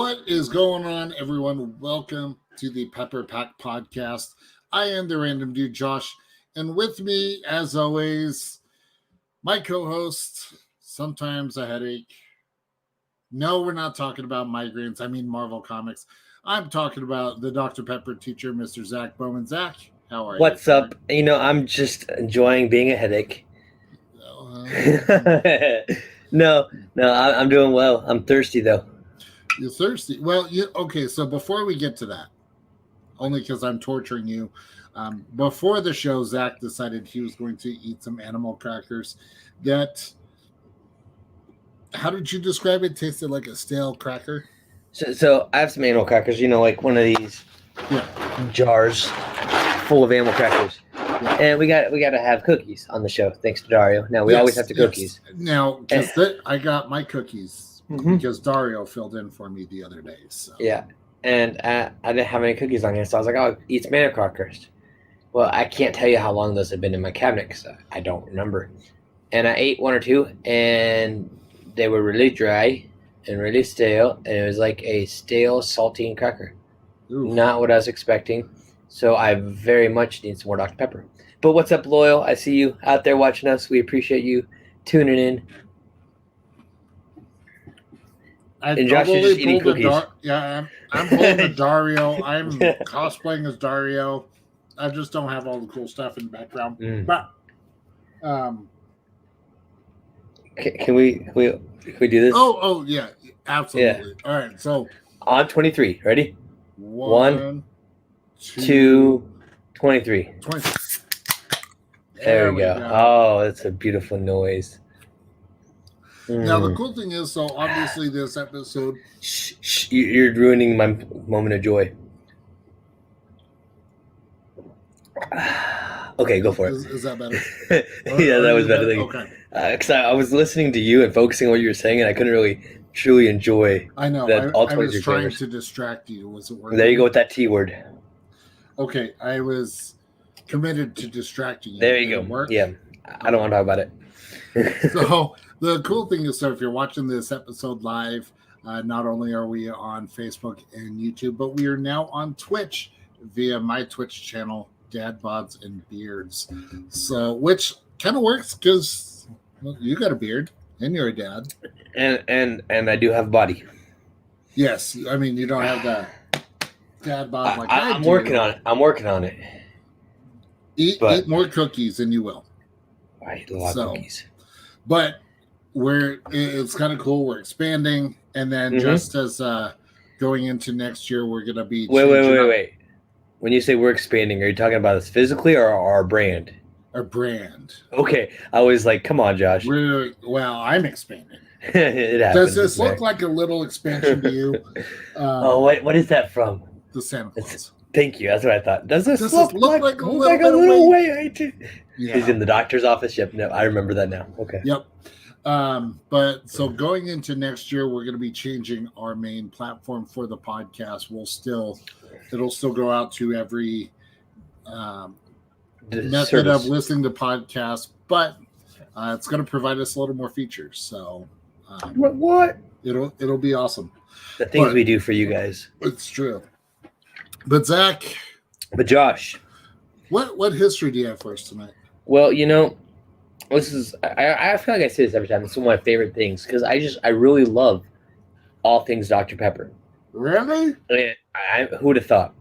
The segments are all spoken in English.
What is going on, everyone? Welcome to the Pepper Pack Podcast. I am the random dude, Josh, and with me, as always, my co-host, sometimes a headache. No, we're not talking about migraines. I mean Marvel Comics. I'm talking about the Dr. Pepper teacher, Mr. Zach Bowman. Zach, how are you? What's up? I'm just enjoying being a headache. No, I'm doing well. I'm thirsty, though. You're thirsty? Well, okay, so before we get to that, only because I'm torturing you, before the show, Zach decided he was going to eat some animal crackers that, how did you describe it? Tasted like a stale cracker? So I have some animal crackers, like one of these jars full of animal crackers. Yeah. And we got to have cookies on the show, thanks to Dario. Now, we always have the cookies. Now, I got my cookies because Dario filled in for me the other day. So. Yeah, and I didn't have any cookies on here, so I was like, I'll eat some animal crackers. Well, I can't tell you how long those have been in my cabinet because I don't remember. And I ate one or two, and they were really dry and really stale, and it was like a stale saltine cracker. Ooh. Not what I was expecting. So I very much need some more Dr. Pepper. But what's up, Loyal? I see you out there watching us. We appreciate you tuning in. And Josh is just eating cookies. I'm pulling the Dario. I'm cosplaying as Dario. I just don't have all the cool stuff in the background. But can we do this? Oh yeah, absolutely. Yeah. All right, so on 23. Ready? 1, 2, 23. 20. There we go. Oh, that's a beautiful noise. Now, the cool thing is, so obviously this episode... You're ruining my moment of joy. Okay, go for it. Is that better? Yeah, that was better. Okay. Because I was listening to you and focusing on what you were saying, and I couldn't really truly enjoy. I know. I was trying to distract you. Was it working? There you go with that T word. Okay, I was committed to distracting you. There you go. Work? Yeah, I don't want to talk about it. So the cool thing is, so if you're watching this episode live, not only are we on Facebook and YouTube, but we are now on Twitch via my Twitch channel, Dad Bods and Beards. So, which kind of works because you got a beard and you're a dad, and I do have a body. Yes, I mean you don't have the dad bod like I'm working on it. I'm working on it. Eat more cookies and you will. I eat a lot of cookies. But it's kind of cool. We're expanding, and then just as going into next year, we're gonna be wait. When you say we're expanding, are you talking about us physically or our brand? Our brand. Okay, I was like, come on, Josh. I'm expanding. It happens. Does this look like a little expansion to you? What is that from? The Santa Claus. Thank you. That's what I thought. Does this look like a little way? Yeah. He's in the doctor's office. Yep. No, I remember that now. Okay. Yep. But so going into next year, we're going to be changing our main platform for the podcast. It'll still go out to every method of listening to podcasts, but it's going to provide us a little more features. So what? It'll be awesome. The things we do for you guys. It's true. But Zach. But Josh. What history do you have for us tonight? Well, this is I feel like I say this every time. It's one of my favorite things because I really love all things Dr. Pepper. Really? Who would have thought?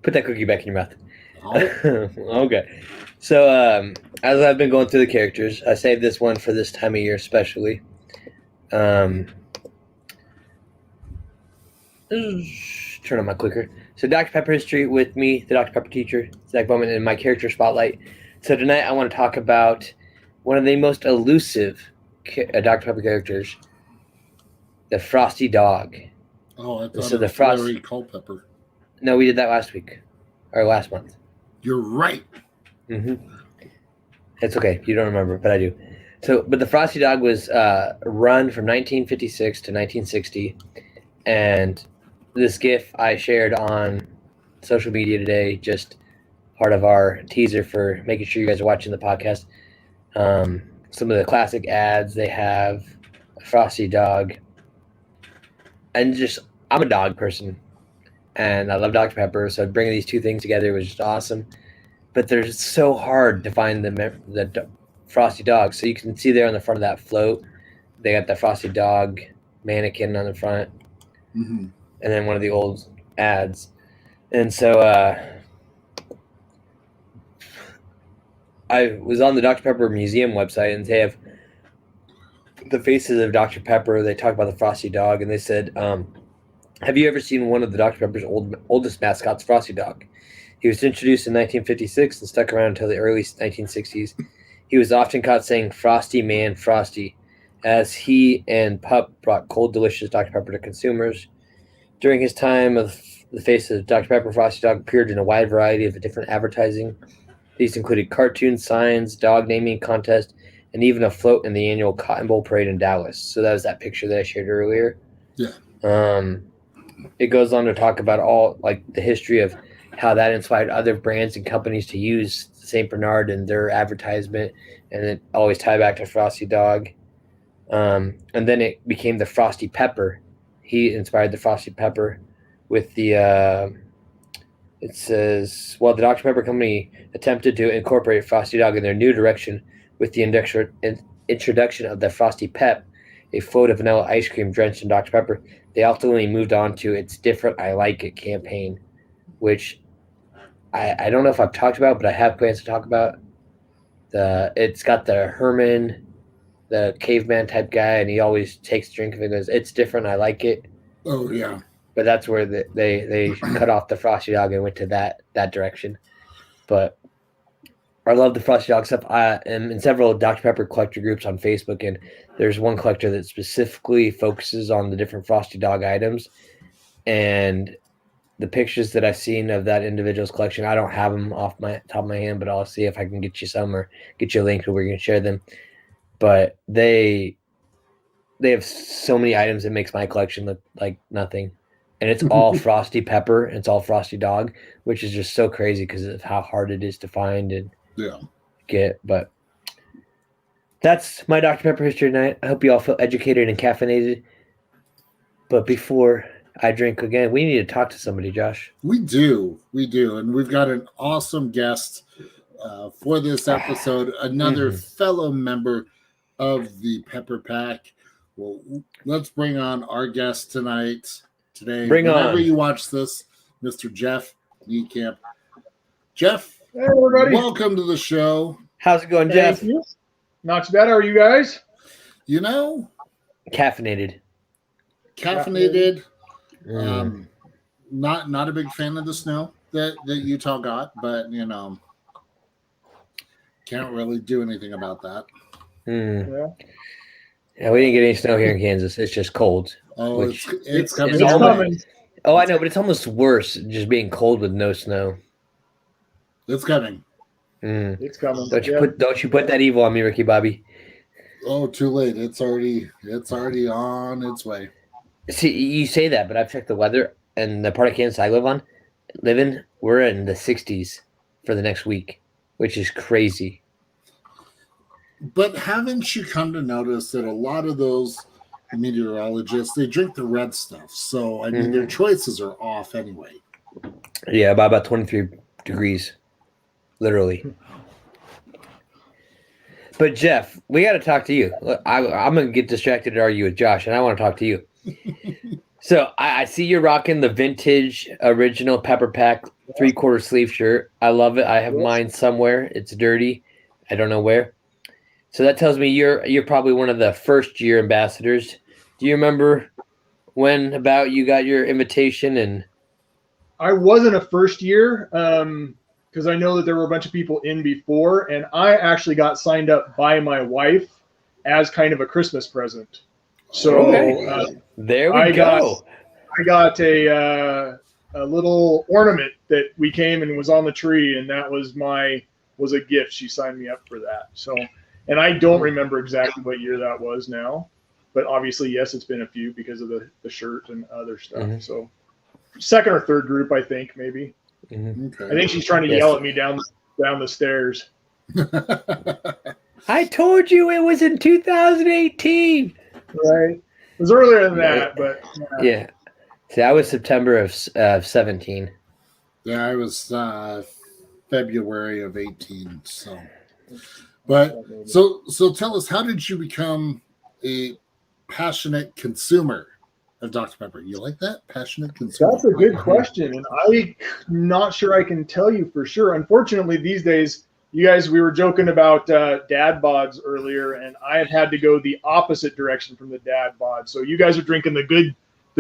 Put that cookie back in your mouth. Oh. Okay. So as I've been going through the characters, I saved this one for this time of year especially. Turn on my clicker. So Dr. Pepper history with me, the Dr. Pepper teacher, Zach Bowman, and my character spotlight. So tonight I want to talk about one of the most elusive Dr. Pepper characters, the Frosty Dog. Oh, I thought it was Fiery Culpepper. No, we did that last week, or last month. You're right. It's okay. You don't remember, but I do. But the Frosty Dog was run from 1956 to 1960, and this GIF I shared on social media today, just part of our teaser for making sure you guys are watching the podcast. Some of the classic ads they have, a Frosty Dog, and just I'm a dog person, and I love Dr. Pepper, so bringing these two things together was just awesome. But they're so hard to find the Frosty Dog. So you can see there on the front of that float, they got the Frosty Dog mannequin on the front, Mm-hmm. and then one of the old ads. And so I was on the Dr. Pepper Museum website, and they have the faces of Dr. Pepper. They talk about the Frosty Dog, and they said, have you ever seen one of the Dr. Pepper's oldest mascots, Frosty Dog? He was introduced in 1956 and stuck around until the early 1960s. He was often caught saying, "Frosty Man, Frosty," as he and Pup brought cold, delicious Dr. Pepper to consumers. During his time of the face of Dr. Pepper, Frosty Dog appeared in a wide variety of different advertising. These included cartoons, signs, dog naming contest, and even a float in the annual Cotton Bowl Parade in Dallas. So that was that picture that I shared earlier. Yeah. It goes on to talk about all like the history of how that inspired other brands and companies to use Saint Bernard in their advertisement, and it always tie back to Frosty Dog. And then it became the Frosty Pepper. He inspired the Frosty Pepper with the. It says, while the Dr. Pepper company attempted to incorporate Frosty Dog in their new direction with the introduction of the Frosty Pep, a float of vanilla ice cream drenched in Dr. Pepper, they ultimately moved on to its different I Like It campaign, which I don't know if I've talked about, but I have plans to talk about. It's got the Herman, the caveman type guy, and he always takes a drink of it and goes, "It's different, I like it." Oh yeah. But that's where they cut off the Frosty Dog and went to that direction. But I love the Frosty Dog stuff. I am in several Dr. Pepper collector groups on Facebook, and there's one collector that specifically focuses on the different Frosty Dog items. And the pictures that I've seen of that individual's collection, I don't have them off my top of my hand, but I'll see if I can get you some or get you a link to where you can share them. But they have so many items that makes my collection look like nothing. And it's all Frosty Pepper and it's all Frosty Dog, which is just so crazy because of how hard it is to find and get. But that's my Dr. Pepper history tonight. I hope you all feel educated and caffeinated. But before I drink again, we need to talk to somebody, Josh. We do. And we've got an awesome guest for this episode, another fellow member of the Pepper Pack. Well, let's bring on our guest today. Whenever you watch this, Mr. Jeff Niekamp. Jeff, hey, everybody. Welcome to the show. How's it going, Jeff? You. Not too bad. How are you guys? You know, caffeinated. Not a big fan of the snow that Utah got, but you know, can't really do anything about that. Yeah, we didn't get any snow here in Kansas. It's just cold. Oh, it's coming. It's coming. Oh, I know, but it's almost worse just being cold with no snow. It's coming. It's coming. Don't you put that evil on me, Ricky Bobby. Oh, too late. It's already on its way. See, you say that, but I've checked the weather, and the part of Kansas I live in, we're in the 60s for the next week, which is crazy. But haven't you come to notice that a lot of those meteorologists, they drink the red stuff? So, I mean, their choices are off anyway. Yeah, about 23 degrees, literally. But, Jeff, we got to talk to you. I'm going to get distracted and argue with Josh, and I want to talk to you. So, I see you're rocking the vintage original Pepper Pack 3/4 sleeve shirt. I love it. I have mine somewhere. It's dirty. I don't know where. So that tells me you're probably one of the first year ambassadors. Do you remember when about you got your invitation? And I wasn't a first year because I know that there were a bunch of people in before, and I actually got signed up by my wife as kind of a Christmas present. So there we go. I got a little ornament that we came and was on the tree, and that was a gift. She signed me up for that. So. And I don't remember exactly what year that was now, but obviously, yes, it's been a few because of the shirt and other stuff. So second or third group, I think, maybe. Okay. I think she's trying to yell at me down the stairs. I told you it was in 2018. Right. It was earlier than that, but yeah. See, I was September of 17. Yeah, I was February of 18. So tell us, how did you become a passionate consumer of Dr. Pepper? You like that? Passionate consumer? That's a good question, and I'm not sure I can tell you for sure. Unfortunately, these days, you guys, we were joking about dad bods earlier, and I have had to go the opposite direction from the dad bod. So you guys are drinking the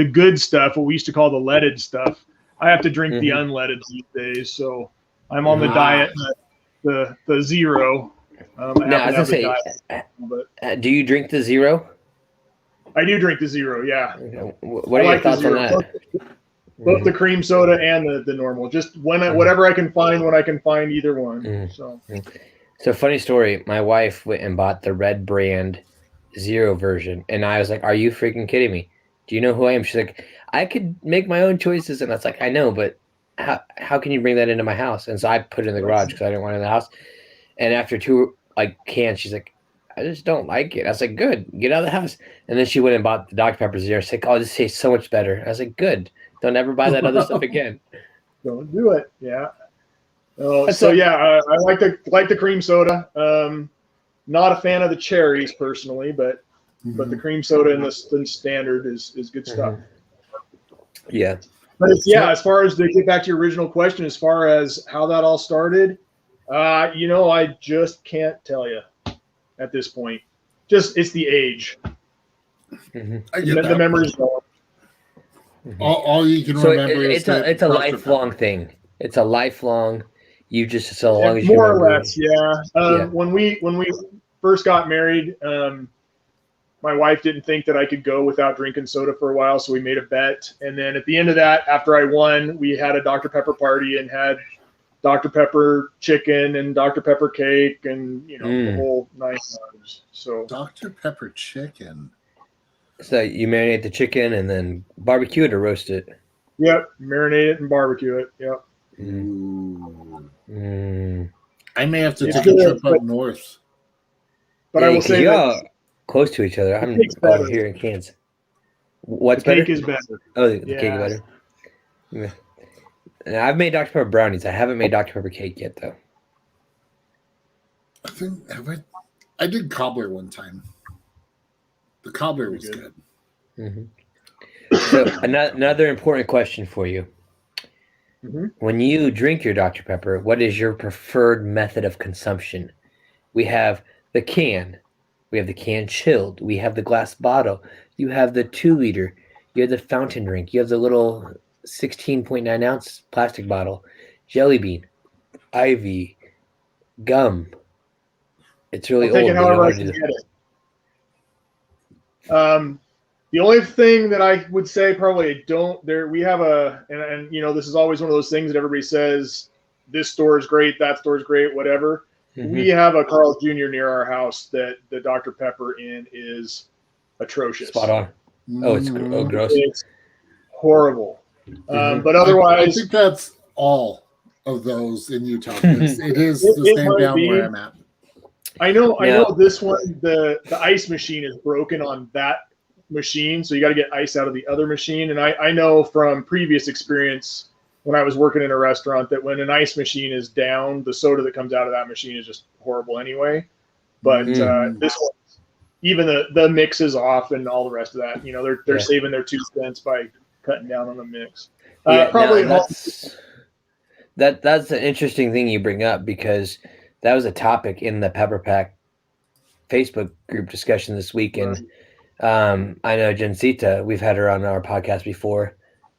good stuff, what we used to call the leaded stuff. I have to drink the unleaded these days, so I'm on the diet, the zero. I Now, I happen was to gonna have the say, diet, but do you drink the zero? I do drink the zero. Yeah, What are I your like the thoughts on zero. that? Both the cream soda and the normal. Just whatever I can find when I can find either one. So funny story. My wife went and bought the red brand zero version, and I was like, "Are you freaking kidding me? Do you know who I am?" She's like, "I could make my own choices," and I was like, "I know, but how can you bring that into my house?" And so I put it in the garage because I didn't want it in the house. And after two cans, she's like, "I just don't like it." I was like, "Good, get out of the house." And then she went and bought the Dr Pepper zero. She's like, "Oh, this tastes so much better." I was like, "Good, don't ever buy that other stuff again." Don't do it. Yeah. Oh, That's so it. yeah, I like the cream soda. Not a fan of the cherries personally, but the cream soda and the standard is good stuff. Yeah. But as far as to get back to your original question, as far as how that all started, I just can't tell you at this point. Just it's the age. I get The memories going. All you can remember is that it's a lifelong thing. It's a lifelong. You just so long as you more remember. or less, yeah. When we first got married, my wife didn't think that I could go without drinking soda for a while, so we made a bet. And then at the end of that, after I won, we had a Dr. Pepper party and had Dr. Pepper chicken and Dr. Pepper cake and the whole 9 yards. So Dr. Pepper chicken. So you marinate the chicken and then barbecue it or roast it? Yep, marinate it and barbecue it. Yep. I may have to take a trip up north. But I will say that close to each other. I'm over here in Kansas. What's the cake better? is better. Oh, the cake is better. Yeah. And I've made Dr. Pepper brownies. I haven't made Dr. Pepper cake yet, though. I did cobbler one time. The cobbler was good. So another important question for you. When you drink your Dr. Pepper, what is your preferred method of consumption? We have the can. We have the can chilled. We have the glass bottle. You have the 2-liter. You have the fountain drink. You have the little 16.9 ounce plastic bottle. Jelly bean. Ivy. Gum. It's really I'll take old. it however I can get it. The only thing that I would say probably we have and this is always one of those things that everybody says this store is great, that store is great, whatever. We have a Carl's Jr. near our house that the Dr. Pepper in is atrocious. Spot on. Oh, it's gross. It's horrible. But otherwise, I think that's all of those in Utah. It is the same down where I'm at. I know this one, the ice machine is broken on that machine, so you got to get ice out of the other machine. And I know from previous experience when I was working in a restaurant that when an ice machine is down, the soda that comes out of that machine is just horrible anyway. But this one, even the mix is off and all the rest of that. They're saving their 2 cents by cutting down on the mix. Probably that's an interesting thing you bring up because that was a topic in the Pepper Pack Facebook group discussion this week. And I know Jensita, we've had her on our podcast before.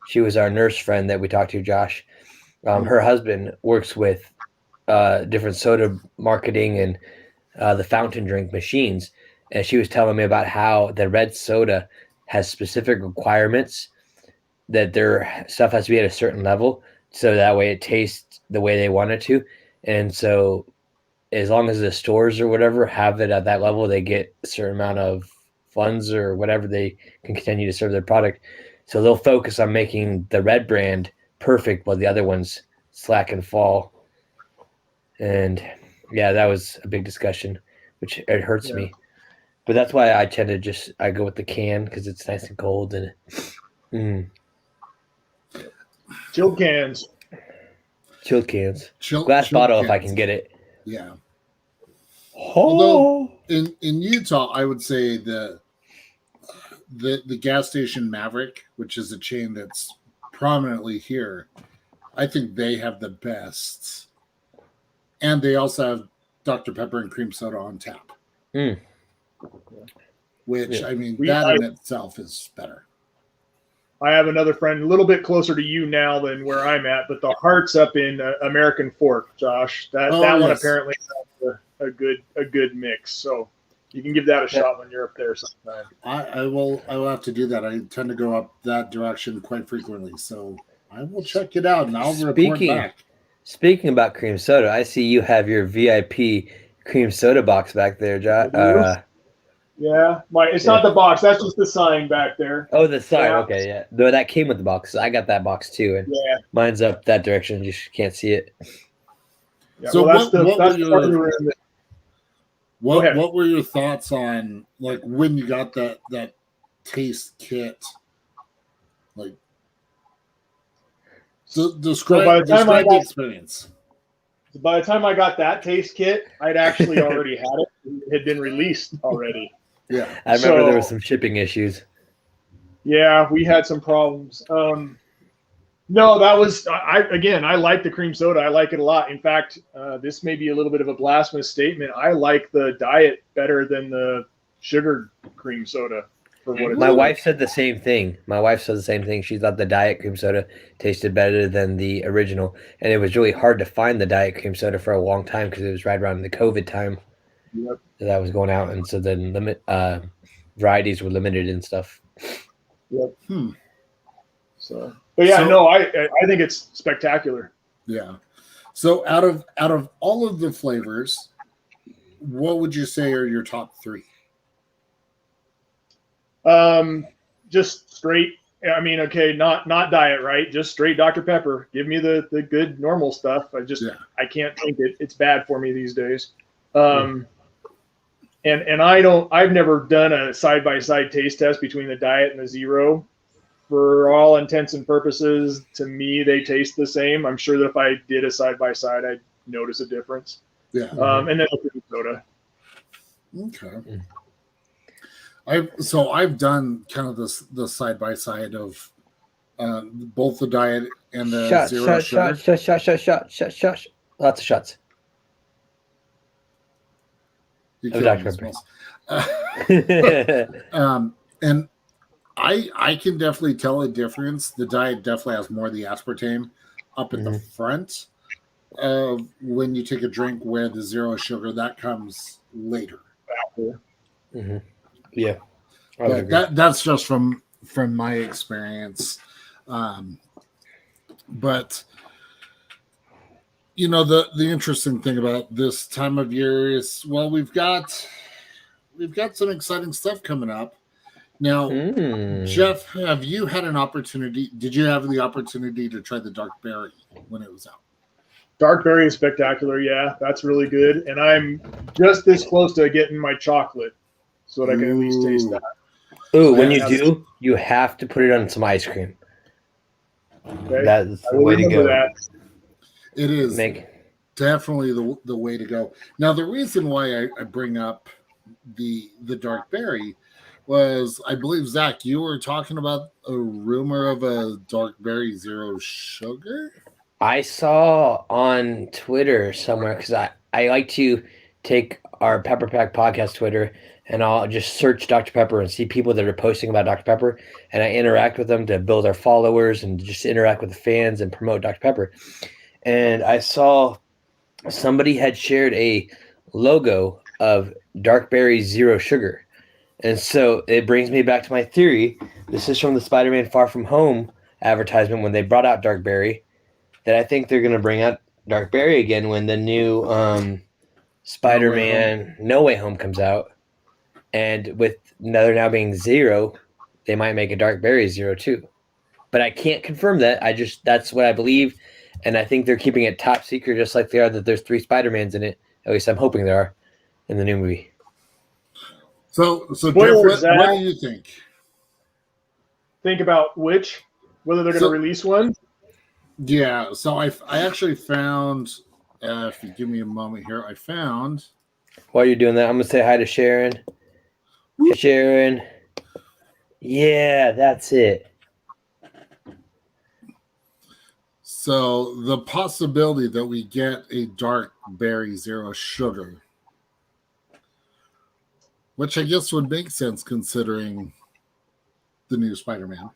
She was our nurse friend that we talked to, Josh. Her husband works with different soda marketing and the fountain drink machines. And she was telling me about how the red soda has specific requirements that their stuff has to be at a certain level. So that way it tastes the way they want it to. And so as long as the stores or whatever have it at that level, they get a certain amount of funds or whatever they can continue to serve their product. So they'll focus on making the red brand perfect while the other ones slack and fall. And yeah, that was a big discussion, which it hurts me. But that's why I tend to I go with the can because it's nice and cold and Chilled cans. Chilled cans. Chilled Bottle if I cans. can get it. Yeah. Oh. Although in Utah, I would say the gas station Maverick, which is a chain that's prominently here, I think they have the best. And they also have Dr. Pepper and cream soda on tap. Mm. Which, Yeah. I mean, that in itself is better. I have another friend a little bit closer to you now than where I'm at, but the Heart's up in American Fork, Josh. That one apparently has a good mix. So you can give that a shot when you're up there sometime. I will have to do that. I tend to go up that direction quite frequently. So I will check it out and I'll report back. Speaking about cream soda, I see you have your VIP cream soda box back there, Josh. Yeah, it's not the box. That's just the sign back there. Oh, the sign. Yeah. Okay, yeah. Though that came with the box. I got that box too, and mine's up that direction. You just can't see it. Yeah, so what were your thoughts on like when you got that taste kit? Like, describe the experience. By the time I got that taste kit, I'd actually already had it. It had been released already. Yeah. I remember there were some shipping issues. Yeah, we had some problems. No, that was I like the cream soda. I like it a lot. In fact, this may be a little bit of a blasphemous statement. I like the diet better than the sugar cream soda. My wife said the same thing. She thought the diet cream soda tasted better than the original, and it was really hard to find the diet cream soda for a long time because it was right around the COVID time that I was going out, and so then varieties were limited and stuff. Yep. So, but yeah, I think it's spectacular. Yeah. So out of all of the flavors, what would you say are your top three? Just straight. I mean, okay, not diet, right? Just straight Dr. Pepper. Give me the good normal stuff. I can't think it's bad for me these days. And I've never done a side-by-side taste test between the diet and the zero. For all intents and purposes, to me, they taste the same. I'm sure that if I did a side-by-side, I'd notice a difference. Yeah. And then the soda. Okay. I've done kind of the side-by-side of both the diet and the zero sugar. Shot. Lots of shots. And I can definitely tell a difference. The diet definitely has more of the aspartame up at the front of when you take a drink, where the zero sugar that comes later. Mm-hmm. Yeah, that's just from my experience. But you know, the interesting thing about this time of year is, well, we've got some exciting stuff coming up. Now, Jeff, have you had an opportunity? Did you have the opportunity to try the dark berry when it was out? Dark berry is spectacular. Yeah, that's really good. And I'm just this close to getting my chocolate so that I can at least taste that. Ooh, when you do, you have to put it on some ice cream. Okay. That's the way to go. That. It is definitely the way to go. Now, the reason why I bring up the dark berry was, I believe, Zach, you were talking about a rumor of a dark berry zero sugar? I saw on Twitter somewhere, because I like to take our Pepper Pack podcast Twitter and I'll just search Dr. Pepper and see people that are posting about Dr. Pepper, and I interact with them to build our followers and just interact with the fans and promote Dr. Pepper. And I saw somebody had shared a logo of dark berry zero sugar. And so it brings me back to my theory. This is from the Spider-Man Far From Home advertisement when they brought out dark berry, that I think they're going to bring out dark berry again when the new Spider-Man No Way Home comes out. And with another now being zero, they might make a dark berry zero too. But I can't confirm that. That's what I believe. And I think they're keeping it top secret, just like they are that there's 3 Spider-Mans in it. At least I'm hoping there are in the new movie. So Jeff, what do you think? Think about whether they're going to release one? Yeah, so I actually found, if you give me a moment here, I found. While you're doing that, I'm gonna say hi to Sharon. Hey, Sharon. Yeah, that's it. So the possibility that we get a dark berry zero sugar, which I guess would make sense considering the new Spider-Man.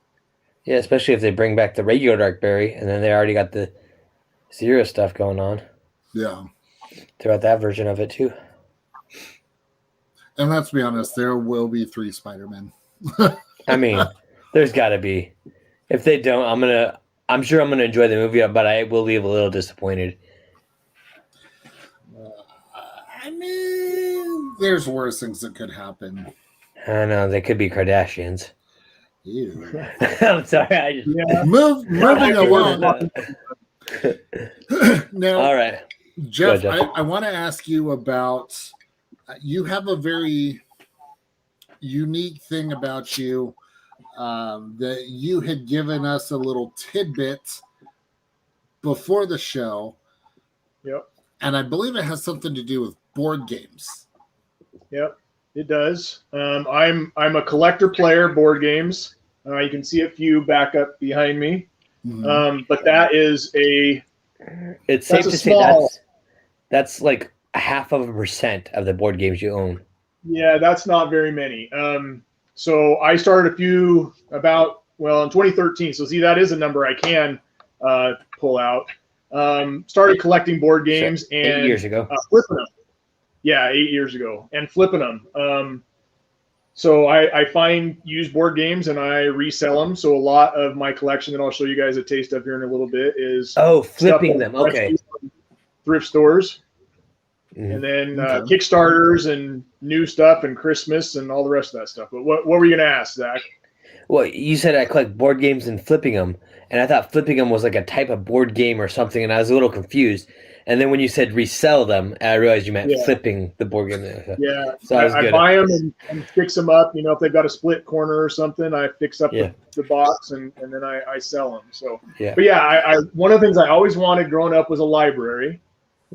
Yeah, especially if they bring back the regular dark berry, and then they already got the zero stuff going on Yeah. throughout that version of it too. And let's be honest, there will be 3 Spider-Men. I mean, there's got to be. If they don't, I'm sure I'm gonna enjoy the movie, but I will leave a little disappointed. I mean, there's worse things that could happen. I don't know, they could be Kardashians. Ew. I'm sorry, I just Yeah. Moving along. Now, all right. Jeff, Go, Jeff. I want to ask you about. You have a very unique thing about you that you had given us a little tidbit before the show. Yep. And I believe it has something to do with board games. Yep. It does. I'm a collector player, board games. You can see a few back up behind me. Mhm. But that is a. It's safe That's to a say small- that's like 0.5% of the board games you own. Yeah, that's not very many. So I started a few in 2013. So see, that is a number I can pull out. Started collecting board games and 8 years ago. flipping them. Yeah, 8 years ago, and flipping them. So I find used board games and I resell them. So a lot of my collection that I'll show you guys a taste of here in a little bit is Flipping stuff them. that's Okay. from thrift stores. Mhm. And then Okay. Kickstarters and new stuff and Christmas and all the rest of that stuff. But what were you going to ask, Zach? Well, you said I collect board games and flipping them, and I thought flipping them was like a type of board game or something, and I was a little confused. And then when you said resell them, I realized you meant Yeah. flipping the board game. Yeah, So I was I good. buy them and fix them up. You know, if they've got a split corner or something, I fix up Yeah. the box and then I sell them. So, Yeah. but yeah, I one of the things I always wanted growing up was a library.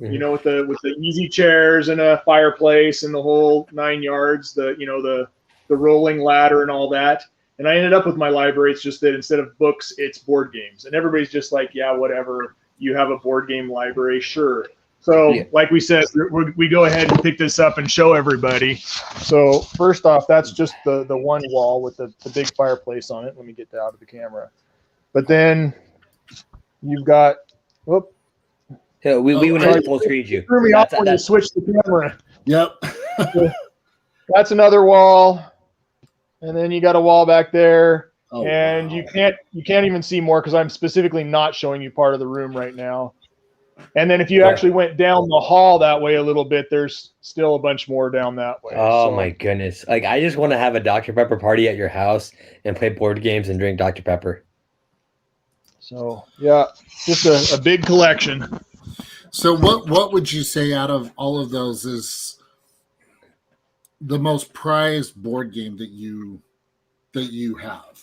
Mhm. You know, with the easy chairs and a fireplace and the whole 9 yards, the rolling ladder and all that. And I ended up with my library. It's just that instead of books, it's board games. And everybody's just like, yeah, whatever. You have a board game library, sure. So, Yeah. like we said, we go ahead and pick this up and show everybody. So, first off, that's just the one wall with the big fireplace on it. Let me get that out of the camera. But then you've got, whoop, Yeah, we Oh, went I- ahead and full screened you. threw me off That's- when you that's- switched the camera. Yep. That's another wall. And then you got a wall back there. Oh, and wow. you can't even see more because I'm specifically not showing you part of the room right now. And then if you Yeah. actually went down the hall that way a little bit, there's still a bunch more down that way. Oh So, my goodness! Like I just want to have a Dr Pepper party at your house and play board games and drink Dr Pepper. So yeah, just a big collection. So what would you say out of all of those is the most prized board game that you have?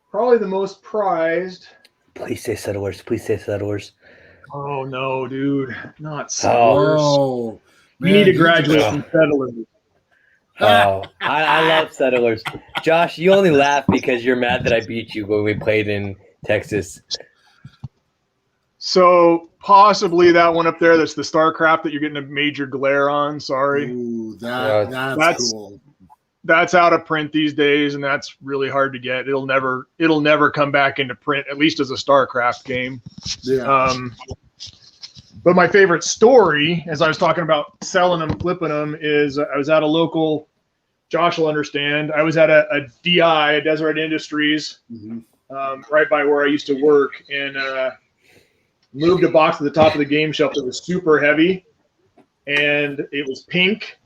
Probably the most prized. Please say Settlers. Please say Settlers. Oh no, dude, not Settlers. Oh, You need to man, graduate just- from Settlers. Oh, I love Settlers. Josh, you only laugh because you're mad that I beat you when we played in Texas. So possibly that one up there. That's the StarCraft that you're getting a major glare on. Sorry. Ooh, Yeah, that's cool. That's out of print these days, and that's really hard to get. It'll never come back into print, at least as a StarCraft game. Yeah. But my favorite story, as I was talking about selling them, flipping them, is I was at a local. Josh will understand. I was at a DI, a Deseret Industries, Mhm. right by where I used to work, and moved a box to the top of the game shelf that was super heavy, and it was pink.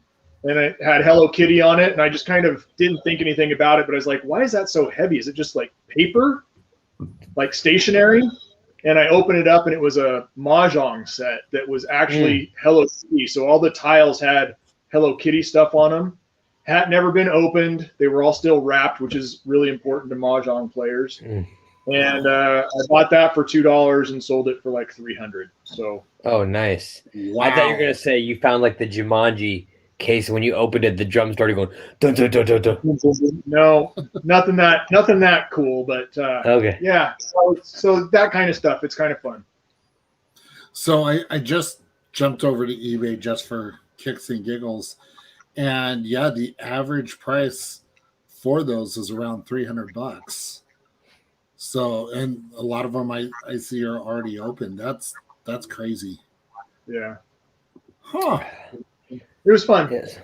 And it had Hello Kitty on it, and I just kind of didn't think anything about it. But I was like, "Why is that so heavy? Is it just like paper, like stationery?" And I opened it up, and it was a mahjong set that was actually Hello Kitty. So all the tiles had Hello Kitty stuff on them. Had never been opened. They were all still wrapped, which is really important to mahjong players. And I bought that for $2 and sold it for like $300. So. Oh, nice. Wow. I thought you were gonna say you found like the Jumanji case. When you opened it, the drums started going dun dun dun dun dun. No, nothing that cool. But Okay. yeah. So that kind of stuff. It's kind of fun. So I just jumped over to eBay just for kicks and giggles, and yeah, the average price for those is around $300. So, and a lot of them I see are already open. That's crazy. Yeah. Huh. It was fun. Yes.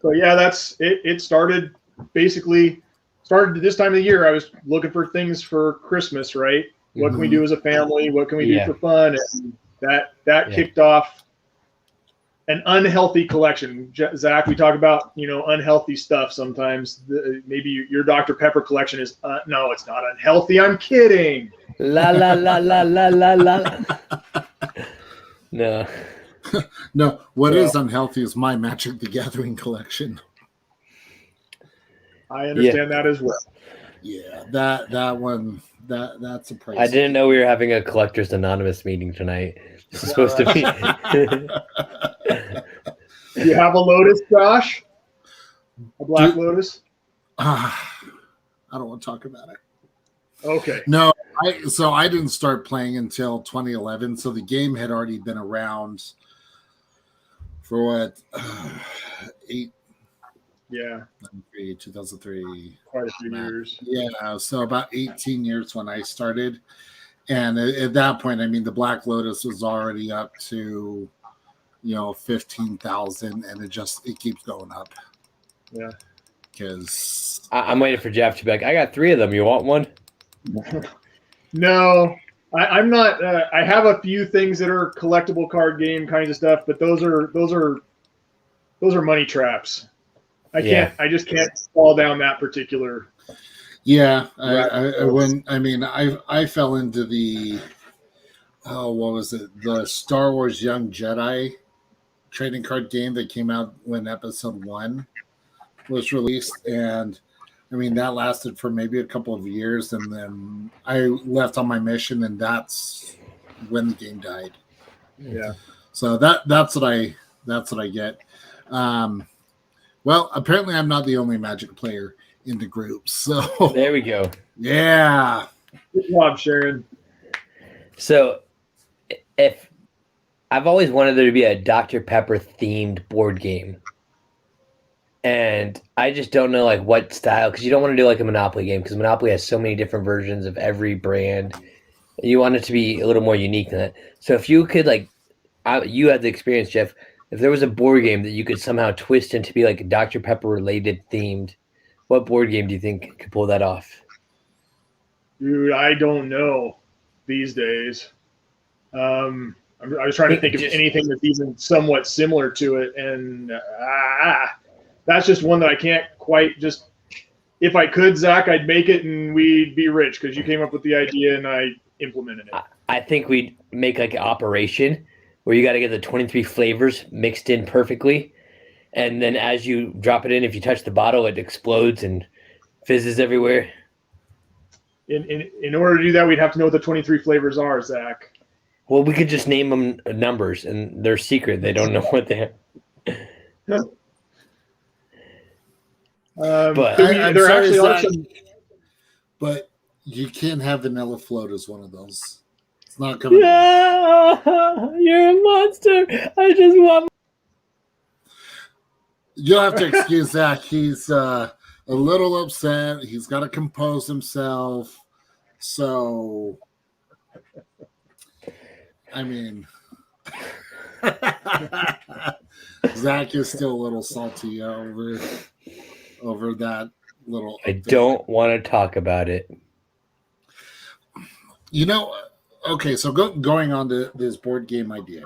So yeah, that's it. It started this time of the year. I was looking for things for Christmas, right? What can we do as a family? What can we do for fun? And that kicked off an unhealthy collection. Zach, we talk about unhealthy stuff sometimes. Maybe your Dr. Pepper collection is no, it's not unhealthy. I'm kidding. La la la la la la la. No. No, what is unhealthy is my Magic the Gathering collection. I understand that as well. Yeah, that one that's a price. I didn't know we were having a Collectors Anonymous meeting tonight. This is supposed to be. Do you have a Lotus, Josh? A Black Lotus? I don't want to talk about it. Okay. No, I didn't start playing until 2011, so the game had already been around for what 8. Yeah. 2003. Quite a few years. Yeah, so about 18 years when I started. And at that point, I mean, the Black Lotus was already up to, 15,000, and it keeps going up. Yeah. Because I'm waiting for Jeff to be like, I got 3 of them. You want one? No, I'm not. I have a few things that are collectible card game kinds of stuff, but those are money traps. I just can't fall down that particular. Yeah, I fell into the what was it? The Star Wars Young Jedi trading card game that came out when Episode 1 was released, and I mean that lasted for maybe a couple of years, and then I left on my mission, and that's when the game died. Yeah. So that's what I get. Well, apparently I'm not the only Magic player in the group. So there we go. Yeah. Good job, Sharon. So if I've always wanted there to be a Dr. Pepper themed board game. And I just don't know like what style, because you don't want to do like a Monopoly game, because Monopoly has so many different versions of every brand. You want it to be a little more unique than that. So if you could you had the experience, Jeff. If there was a board game that you could somehow twist into be like a Dr. Pepper related themed, what board game do you think could pull that off? Dude, I don't know these days. I was trying to think of anything that's even somewhat similar to it, and that's just one that I can't quite just. If I could, Zach, I'd make it and we'd be rich because you came up with the idea and I implemented it. I think we'd make like an operation where you got to get the 23 flavors mixed in perfectly. And then as you drop it in, if you touch the bottle, it explodes and fizzes everywhere. In order to do that, we'd have to know what the 23 flavors are, Zach. Well, we could just name them numbers, and they're secret. They don't know what they are. But you can't have Vanilla Float as one of those. It's not coming. Yeah, you're a monster. I just want. You'll have to excuse Zach. He's a little upset. He's got to compose himself. So, I mean, Zach is still a little salty over that little. I don't want to talk about it. Okay, so going on to this board game idea.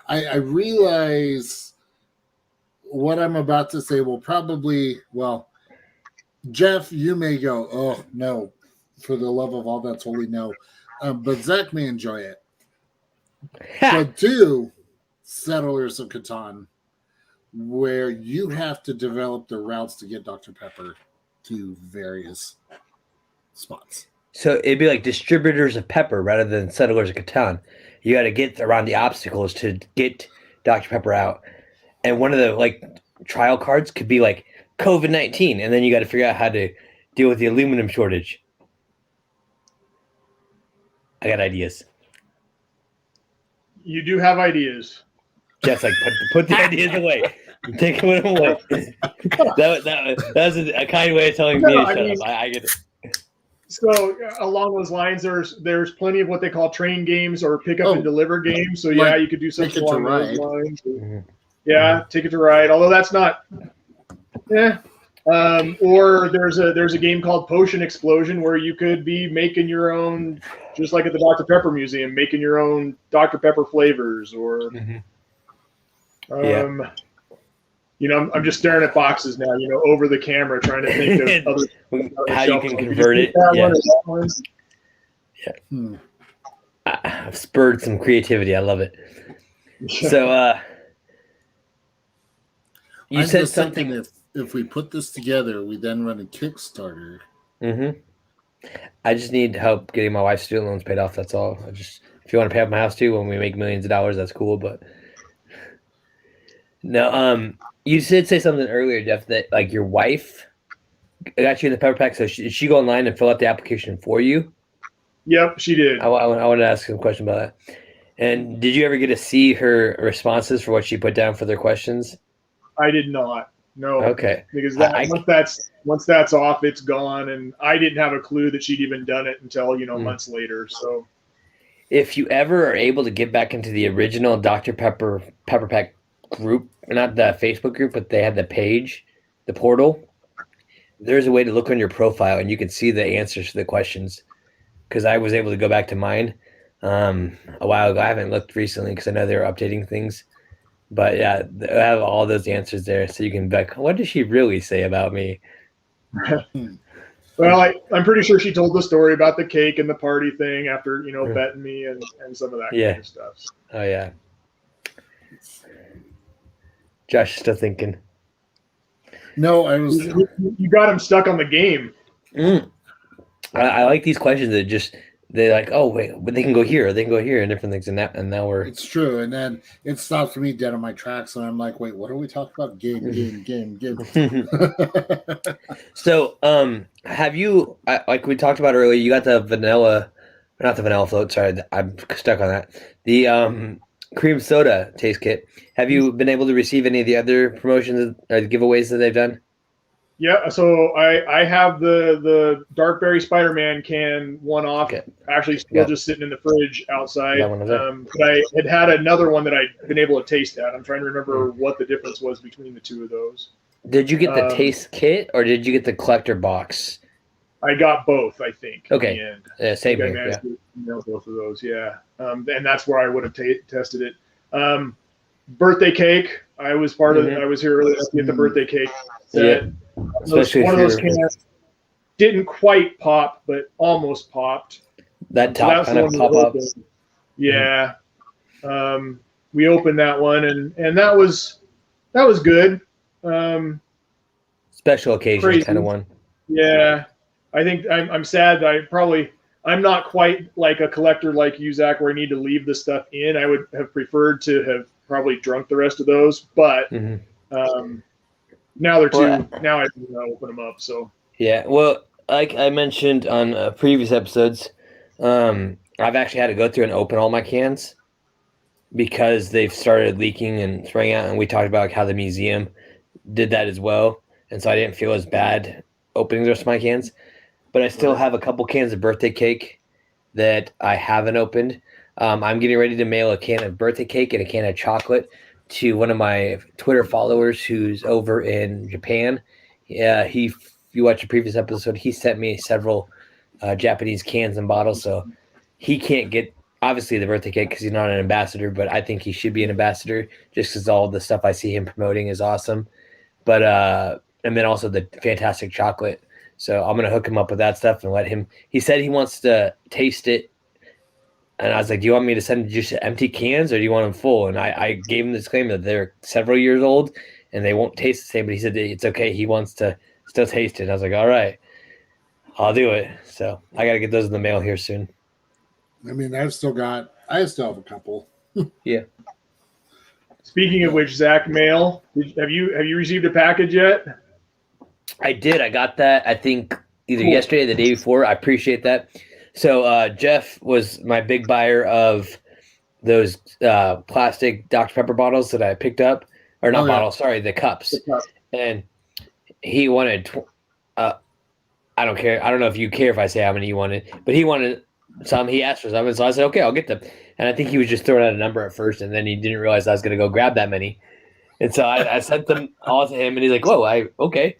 I realize what I'm about to say will probably, Jeff, you may go, oh, no, for the love of all that's holy, no. But Zach may enjoy it. But do Settlers of Catan, where you have to develop the routes to get Dr. Pepper to various spots. So it'd be like distributors of pepper rather than settlers of Catan. You got to get around the obstacles to get Dr. Pepper out. And one of the like trial cards could be like COVID-19, and then you got to figure out how to deal with the aluminum shortage. I got ideas. You do have ideas. Just like put the ideas away. Take them away. that was a kind way of telling me to shut up. I get it. So along those lines, there's plenty of what they call train games or pick up and deliver games. So like you could do something along those lines. Mm-hmm. Yeah, Ticket to Ride. Although that's not. Yeah. Or there's a game called Potion Explosion where you could be making your own, just like at the Dr. Pepper Museum, making your own Dr. Pepper flavors. Or, I'm just staring at boxes now. Over the camera, trying to think of other how you can convert it. Yeah. I've spurred some creativity. I love it. So, you said something. If we put this together, we then run a Kickstarter. Mm-hmm. I just need help getting my wife's student loans paid off. That's all. If you want to pay off my house too, when we make millions of dollars, that's cool. But no, you did say something earlier, Jeff, that like your wife got you in the Pepper Pack. So did she go online and fill out the application for you? Yep, she did. I want to ask some question about that. And did you ever get to see her responses for what she put down for their questions? I did not. No. Okay. Because once that's off, it's gone, and I didn't have a clue that she'd even done it until months later. So, if you ever are able to get back into the original Dr. Pepper Pack group, not the Facebook group, but they had the page, the portal. There's a way to look on your profile, and you can see the answers to the questions. Because I was able to go back to mine a while ago. I haven't looked recently because I know they were updating things. But yeah, I have all those answers there, so you can be like, what does she really say about me? Well, I'm pretty sure she told the story about the cake and the party thing after, betting me and some of that kind of stuff. Oh, yeah. Josh is still thinking. No, I was. You got him stuck on the game. I like these questions that they're like, oh wait, but they can go here, and different things, and now we're. It's true, and then it stops me dead on my tracks, and I'm like, wait, what are we talking about? Game. So, have you like we talked about earlier? You got the vanilla, not the vanilla float. Sorry, I'm stuck on that. The cream soda taste kit. Have you been able to receive any of the other promotions or the giveaways that they've done? Yeah, so I have the Darkberry Spider-Man can one off. Okay. Actually, still just sitting in the fridge outside. But I had another one that I'd been able to taste at. I'm trying to remember what the difference was between the two of those. Did you get the taste kit or did you get the collector box? I got both, I think. Okay. In the end. Yeah, same here. I managed to both of those, yeah. And that's where I would have tested it. Birthday cake. I was part of. I was here earlier to get the birthday cake set. Especially one of those cans didn't quite pop, but almost popped. That top kind of pop up. Yeah. We opened that one, and that was good. Special occasion kind of one. Yeah. I think I'm sad that I'm not quite like a collector like you, Zach, where I need to leave the stuff in. I would have preferred to have probably drunk the rest of those, but now they're now I can open them up. So yeah, well, like I mentioned on previous episodes, I've actually had to go through and open all my cans because they've started leaking and spraying out, and we talked about how the museum did that as well, and so I didn't feel as bad opening the rest of my cans. But I still have a couple cans of birthday cake that I haven't opened. I'm getting ready to mail a can of birthday cake and a can of chocolate to one of my Twitter followers who's over in Japan. Yeah, if you watch a previous episode, he sent me several Japanese cans and bottles. So he can't get, obviously, the birthday cake because he's not an ambassador, but I think he should be an ambassador just because all the stuff I see him promoting is awesome. But and then also the fantastic chocolate. So I'm going to hook him up with that stuff and let him. He said he wants to taste it. And I was like, do you want me to send just empty cans or do you want them full? And I gave him the disclaimer that they're several years old and they won't taste the same. But he said it's okay. He wants to still taste it. And I was like, all right. I'll do it. So I got to get those in the mail here soon. I mean, I still have a couple. Yeah. Speaking of which, Zach, mail. Have you received a package yet? I did. I got that, I think, either Cool. yesterday or the day before. I appreciate that. So Jeff was my big buyer of those plastic Dr. Pepper bottles that I picked up. Or not bottles, sorry, the cups. And he wanted, I don't care. I don't know if you care if I say how many you wanted, but he wanted some. He asked for some. And so I said, okay, I'll get them. And I think he was just throwing out a number at first, and then he didn't realize I was going to go grab that many. And so I sent them all to him, and he's like, whoa, okay.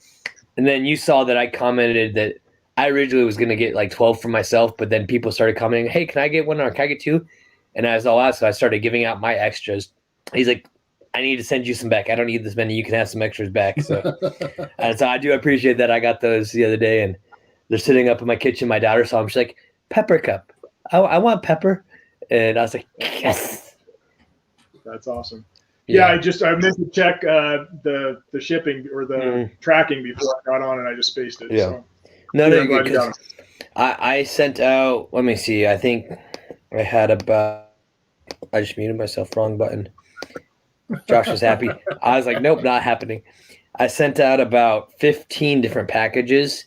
And then you saw that I commented that I originally was going to get like 12 for myself, but then people started commenting, hey, can I get one or can I get two? And as all that, so I started giving out my extras. He's like, I need to send you some back. I don't need this many. You can have some extras back. So, and so I do appreciate that. I got those the other day, and they're sitting up in my kitchen. My daughter saw them. She's like, pepper cup. I want pepper. And I was like, yes. That's awesome. Yeah, I meant to check the shipping or the tracking before I got on, and I just spaced it. Yeah. So. No, you're good. I sent out, let me see, I think I had about, I just muted myself, wrong button. Josh was happy. I was like, nope, not happening. I sent out about 15 different packages,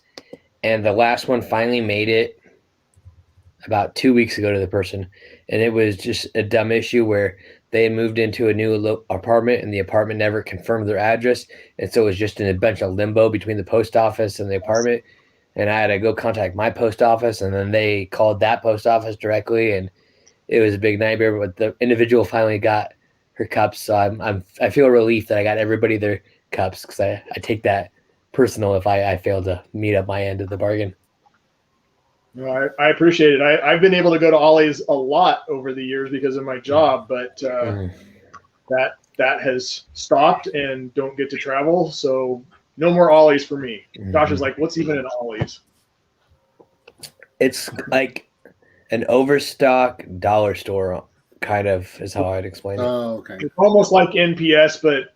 and the last one finally made it about 2 weeks ago to the person. And it was just a dumb issue where they had moved into a new apartment, and the apartment never confirmed their address. And so it was just in a bunch of limbo between the post office and the apartment. And I had to go contact my post office, and then they called that post office directly, and it was a big nightmare. But the individual finally got her cups, so I feel relief that I got everybody their cups, because I take that personal if I fail to meet up my end of the bargain. No, I appreciate it. I've been able to go to Ollie's a lot over the years because of my job, but that has stopped and don't get to travel, so no more Ollie's for me. Josh is like, what's even an Ollie's? It's like an overstock dollar store, kind of, is how I'd explain it. Oh, okay. It's almost like NPS, but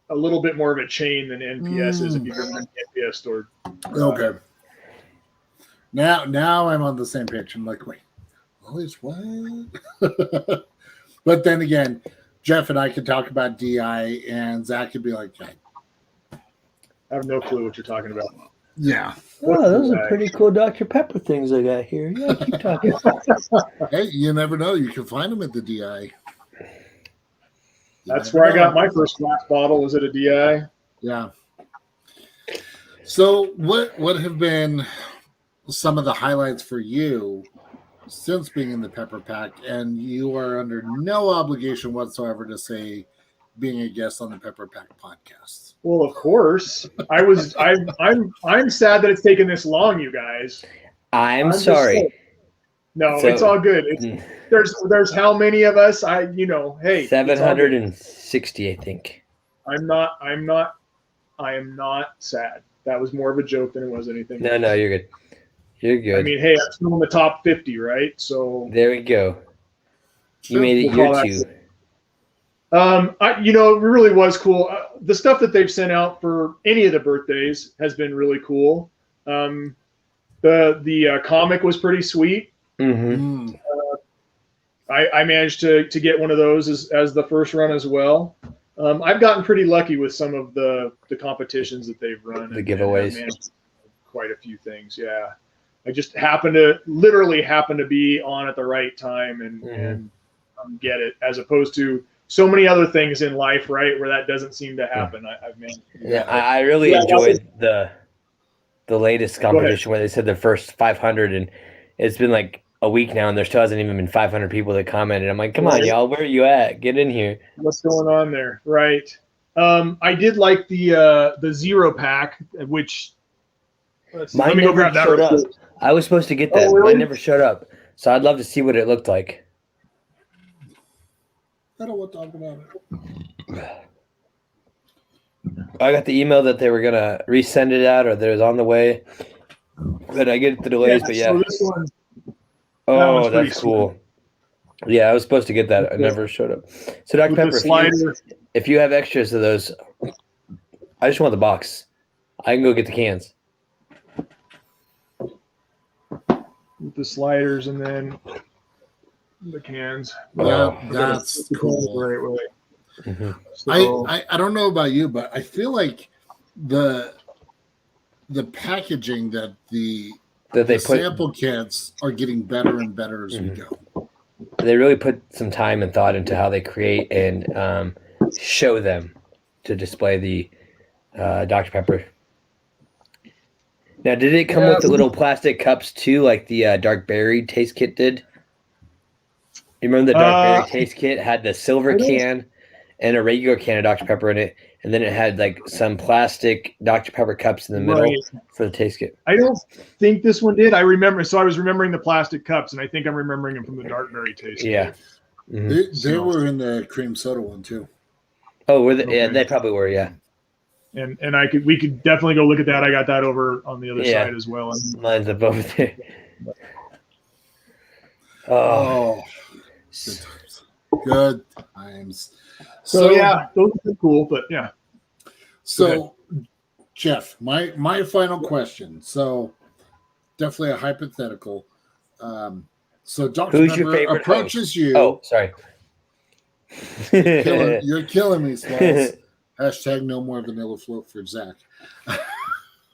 a little bit more of a chain than NPS is if you've ever been to an NPS store. Okay. Now I'm on the same page. I'm like, wait, always what? But then again, Jeff and I could talk about DI, and Zach could be like, I have no clue what you're talking about. yeah. Oh, those are pretty cool Dr. Pepper things I got here. Yeah, keep talking. Hey, you never know. You can find them at the DI. That's where I got my first glass bottle, was at a DI. Yeah. So what have been some of the highlights for you since being in the Pepper Pack? And you are under no obligation whatsoever to say being a guest on the Pepper Pack podcast. Well, of course. I'm sad that it's taken this long, you guys. I'm sorry. No, it's all good. There's how many of us? Hey, 760, I think. I am not sad. That was more of a joke than it was anything. No, you're good. You're good. I mean, hey, I'm still in the top 50, right? So there we go. You made it year two. It really was cool. The stuff that they've sent out for any of the birthdays has been really cool. The comic was pretty sweet. Mm-hmm. I managed to get one of those as the first run as well. I've gotten pretty lucky with some of the competitions that they've run. The giveaways. And quite a few things, yeah. I just happened to be on at the right time and get it, as opposed to so many other things in life, right, where that doesn't seem to happen. I've managed to do that. I really enjoyed the latest competition where they said the first 500, and it's been like a week now, and there still hasn't even been 500 people that commented. I'm like, come on, y'all, where are you at? Get in here. What's going on there? Right. I did like the 0 pack, which let me go grab that real quick. I was supposed to get that. Oh, really? Mine never showed up. So I'd love to see what it looked like. I don't want to talk about it. I got the email that they were going to resend it out, or that it was on the way. But I get the delays, but yeah. So this one, oh, that's cool. Yeah, I was supposed to get that. I never showed up. So, Dr. Pepper, if you have extras of those, I just want the box. I can go get the cans. with the sliders and then the cans. That's cool. The right way. Mm-hmm. So, I don't know about you, but I feel like the packaging that the sample kits are getting better and better as we go. They really put some time and thought into how they create and show them to display the Dr. Pepper. Now, did it come with the little plastic cups too, like the Dark Berry taste kit did? You remember the Dark Berry taste kit had the silver can and a regular can of Dr. Pepper in it, and then it had like some plastic Dr. Pepper cups in the middle for the taste kit. I don't think this one did. I remember, so I was remembering the plastic cups, and I think I'm remembering them from the Dark Berry taste kit. Mm-hmm. They were in the cream soda one too. Oh, were they? Okay. Yeah, they probably were. Yeah. And we could definitely go look at that. I got that over on the other side as well. Mine's up over there. Oh, good times. Good times. So yeah, those are cool, but yeah. So, Jeff, my final question. So, definitely a hypothetical. So, Dr. Pepper approaches you. Oh, sorry. You're killing me, Smalls. Hashtag no more vanilla float for Zach.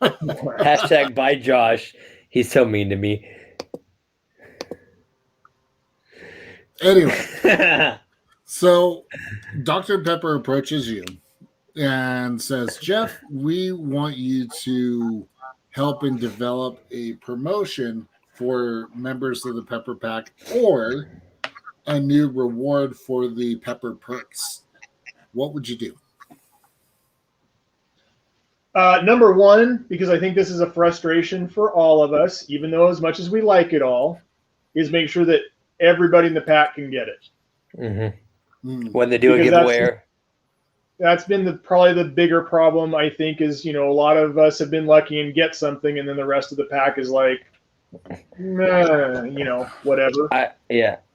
Hashtag by Josh. He's so mean to me. Anyway, so Dr. Pepper approaches you and says, Jeff, we want you to help and develop a promotion for members of the Pepper Pack or a new reward for the Pepper Perks. What would you do? Number one, because I think this is a frustration for all of us, even though as much as we like it all, is make sure that everybody in the pack can get it. Mm-hmm. When they do a giveaway. That's been probably the bigger problem, I think, is, a lot of us have been lucky and get something, and then the rest of the pack is like, whatever.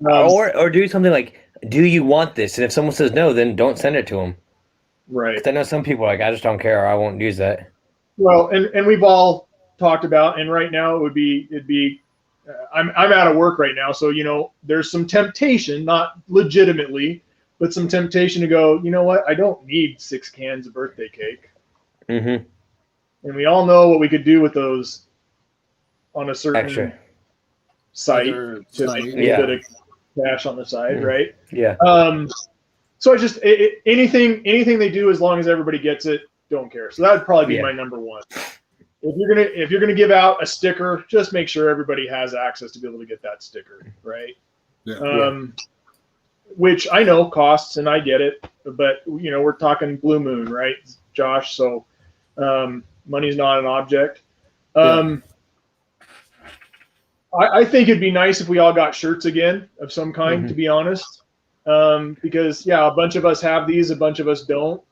Or do something like, do you want this? And if someone says no, then don't send it to them. Right. I know some people are like, I just don't care, or I won't use that. Well, and we've all talked about, and right now it'd be I'm out of work right now, so there's some temptation, not legitimately, but some temptation to go, you know what, I don't need 6 cans of birthday cake. Mm-hmm. And we all know what we could do with those on a certain site to make a little bit of cash on the side, right? Yeah. So I just anything they do, as long as everybody gets it, don't care. So that would probably be my number one. If you're gonna give out a sticker, just make sure everybody has access to be able to get that sticker, right? Yeah. Which I know costs, and I get it, but we're talking Blue Moon, right, Josh? So money's not an object. I think it'd be nice if we all got shirts again of some kind, to be honest. Because a bunch of us have these, a bunch of us don't,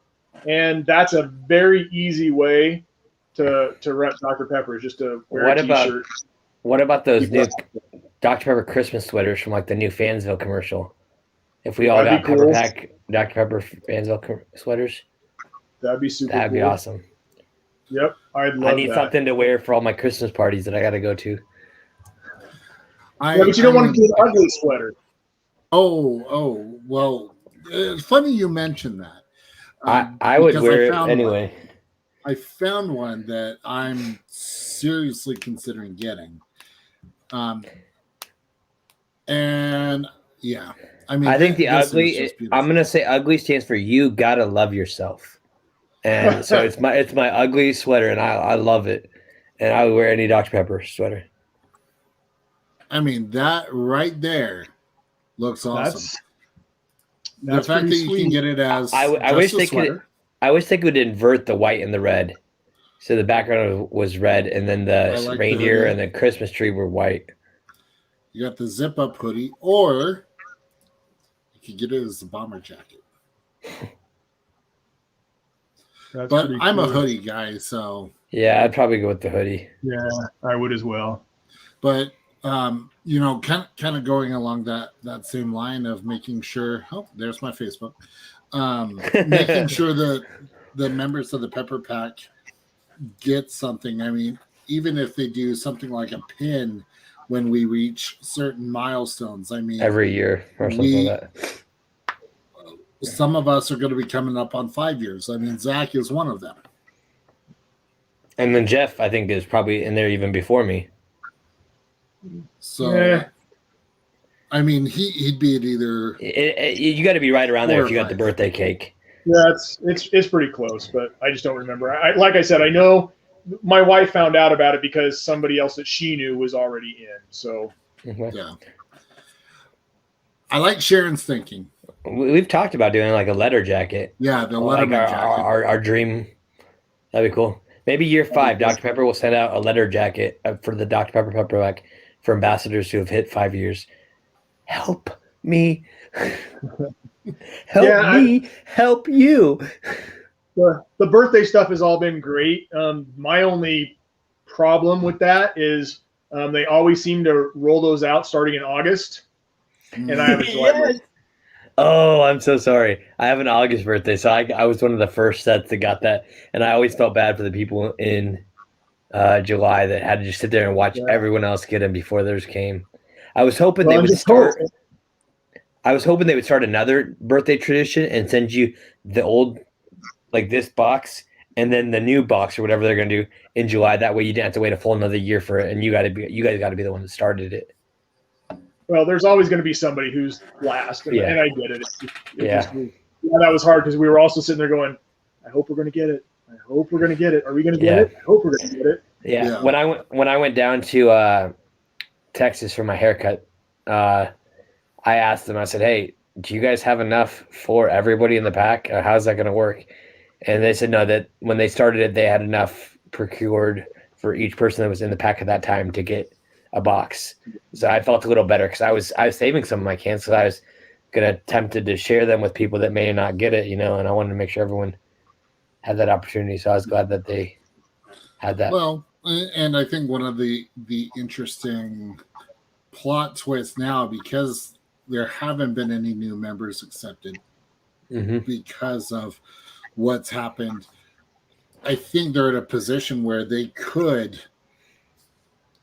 and that's a very easy way to rep Dr. Pepper, is just to wear a t-shirt. What about those new Dr. Pepper Christmas sweaters from like the new Fansville commercial? If we all got Pepper Pack Dr. Pepper Fansville sweaters, that'd be super. That'd be awesome. Yep, I need something to wear for all my Christmas parties that I got to go to. But you don't want to do an ugly sweater. Oh, well, it's funny you mentioned that. I would wear it anyway. I found one that I'm seriously considering getting. And yeah, I think the ugly, I'm going to say ugly stands for you got to love yourself. And so it's my ugly sweater, and I love it. And I would wear any Dr. Pepper sweater. I mean, that right there looks awesome. That's the fact that you sweet. Can get it as I wish they could. I wish they could invert the white and the red, so the background was red, and then the reindeer and the Christmas tree were white. You got the zip-up hoodie, or you could get it as the bomber jacket. But I'm a hoodie guy, so yeah, I'd probably go with the hoodie. Yeah, I would as well. But kind of going along that same line of making sure. Oh, there's my Facebook. Making sure that the members of the Pepper Pack get something. I mean, even if they do something like a pin when we reach certain milestones. I mean, every year or something like that. Some of us are going to be coming up on 5 years. I mean, Zach is one of them. And then Jeff, I think, is probably in there even before me. So, Yeah. I mean, he'd be at either. You got to be right around there 4 if or you got the 5. birthday cake. Yeah, it's pretty close, but I just don't remember. Like I said, I know my wife found out about it because somebody else that she knew was already in. So Okay. Yeah. I like Sharon's thinking. We've talked about doing like a letter jacket. Yeah, the Like Letterman jacket. our dream. That'd be cool. Maybe year 5, Dr. Pepper will send out a letter jacket for the Dr. Pepper Pepper Pack for ambassadors who have hit 5 years. Help me. Help you. the birthday stuff has all been great. My only problem with that is they always seem to roll those out starting in August, and I have a July birthday. Oh, I'm so sorry. I have an August birthday, so I was one of the first sets that got that, and I always felt bad for the people in July that had to just sit there and watch everyone else get them before theirs came. I was hoping they would start. I was hoping they would start another birthday tradition and send you the old, like this box, and then the new box or whatever they're going to do in July. That way, you didn't have to wait a full another year for it, and you guys got to be the one that started it. Well, there's always going to be somebody who's last, and I get it. That was hard because we were also sitting there going, "I hope we're going to get it. I hope we're going to get it. Are we going to get it? I hope we're going to get it." Yeah. When I went down to Texas for my haircut, I asked them. I said, "Hey, do you guys have enough for everybody in the pack? How's that going to work?" And they said no. That when they started it, they had enough procured for each person that was in the pack at that time to get a box. So I felt a little better because I was saving some of my cans because I was tempted to share them with people that may not get it, and I wanted to make sure everyone had that opportunity. So I was glad that they had that. Well, and I think one of the interesting plot twists now, because there haven't been any new members accepted because of what's happened, I think they're in a position where they could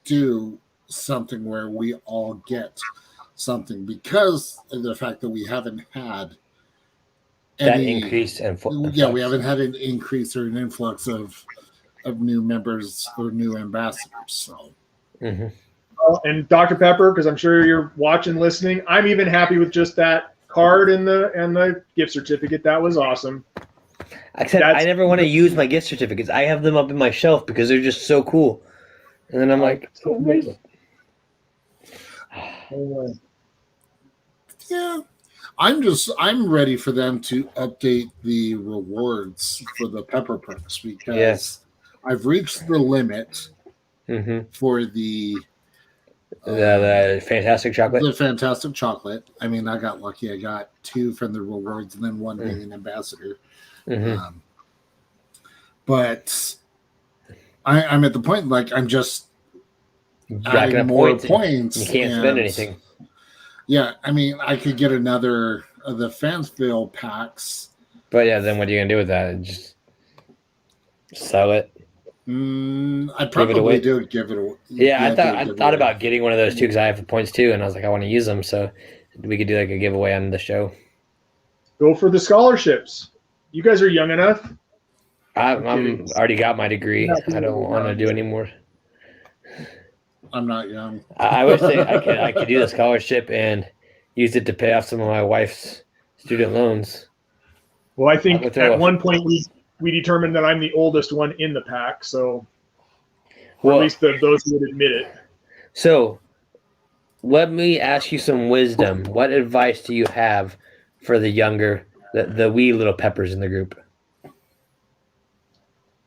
do something where we all get something because of the fact that we haven't had that increase and we haven't had an increase or an influx of new members or new ambassadors. So and Dr. Pepper, because I'm sure you're watching, listening, I'm even happy with just that card and the gift certificate. That was awesome. Except I never want to use my gift certificates. I have them up in my shelf because they're just so cool. And then I'm like, yeah, I'm ready for them to update the rewards for the Pepper Perks because I've reached the limit for the fantastic chocolate. The fantastic chocolate. I mean, I got lucky. I got 2 from the rewards and then 1 being an ambassador. But I'm at the point like I'm just adding more points. You can't spend anything. Yeah, I mean, I could get another of the Fansville packs. But yeah, then what are you gonna do with that? Just sell it? I probably do give it away. Yeah, I thought about getting one of those too because I have points too, and I was like, I want to use them, so we could do like a giveaway on the show. Go for the scholarships. You guys are young enough. I'm already got my degree. I don't want to do anymore. I'm not young. I wish I could do the scholarship and use it to pay off some of my wife's student loans. Well, I think at one point we determined that I'm the oldest one in the pack, so at least those who would admit it. So let me ask you some wisdom. What advice do you have for the younger, the wee little peppers in the group?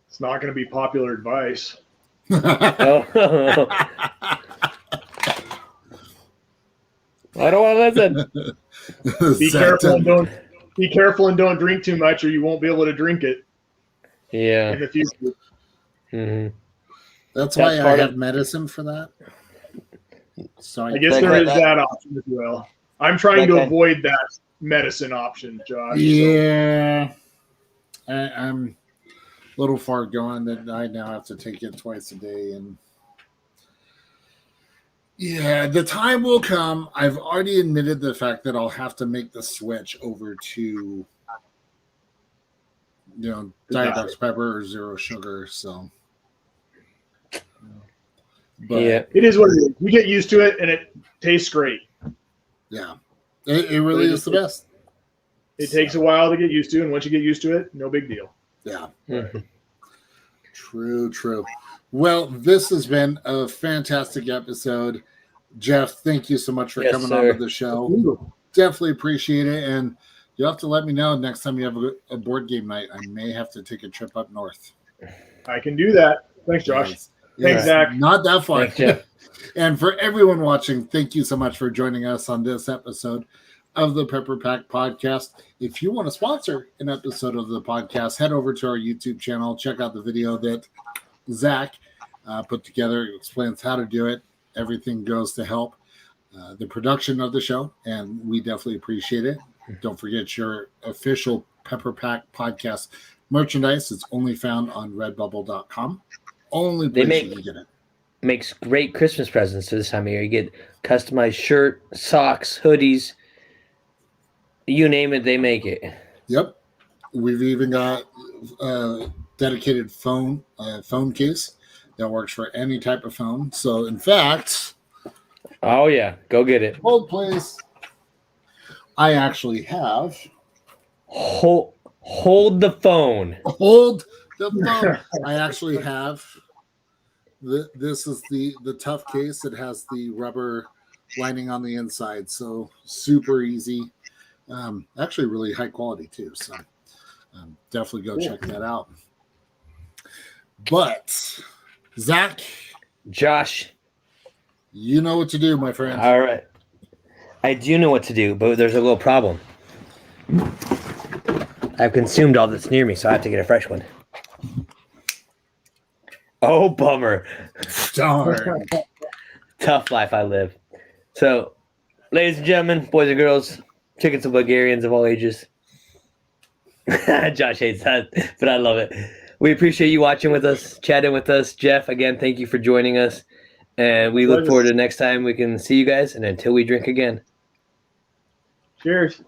It's not going to be popular advice. I don't want to listen. Be careful and don't drink too much, or you won't be able to drink it. Yeah. In the future. That's why I have medicine for that. So I guess there is that option as well. I'm trying to avoid that medicine option, Josh. Yeah. So. I'm a little far gone that I now have to take it twice a day, and Yeah, the time will come. I've already admitted the fact that I'll have to make the switch over to, Diet Dr. Pepper or zero sugar. So, but Yeah. It is what it is. You get used to it, and it tastes great. yeah, it really is the best. It takes a while to get used to, and once you get used to it, no big deal. Yeah. Mm-hmm. True. Well, this has been a fantastic episode. Jeff, thank you so much for coming on to the show. Definitely appreciate it. And you'll have to let me know next time you have a board game night. I may have to take a trip up north. I can do that. Thanks, Josh. Thanks, Zach. Not that far. Thanks, Jeff. And for everyone watching, thank you so much for joining us on this episode of the Pepper Pack Podcast. If you want to sponsor an episode of the podcast, head over to our YouTube channel. Check out the video that Zach put together. It explains how to do it. Everything goes to help the production of the show, and we definitely appreciate it. Don't forget your official Pepper Pack Podcast merchandise. It's only found on redbubble.com. Only place you can get it. Makes great Christmas presents this time of year. You get customized shirt, socks, hoodies. You name it, they make it. Yep. We've even got a dedicated phone case that works for any type of phone. So, in fact... Oh, yeah. Go get it. Hold, please. I actually have... Hold the phone. Hold the phone. I actually have... This is the tough case. It has the rubber lining on the inside. So, super easy. Actually, really high quality, too. So, definitely go check that out. But... Zach, Josh, you know what to do, my friend. All right. I do know what to do, but there's a little problem. I've consumed all that's near me, so I have to get a fresh one. Oh, bummer. Darn. Tough life I live. So, ladies and gentlemen, boys and girls, chickens and Bulgarians of all ages. Josh hates that, but I love it. We appreciate you watching with us, chatting with us. Jeff, again, thank you for joining us. And we look forward to next time we can see you guys. And until we drink again. Cheers.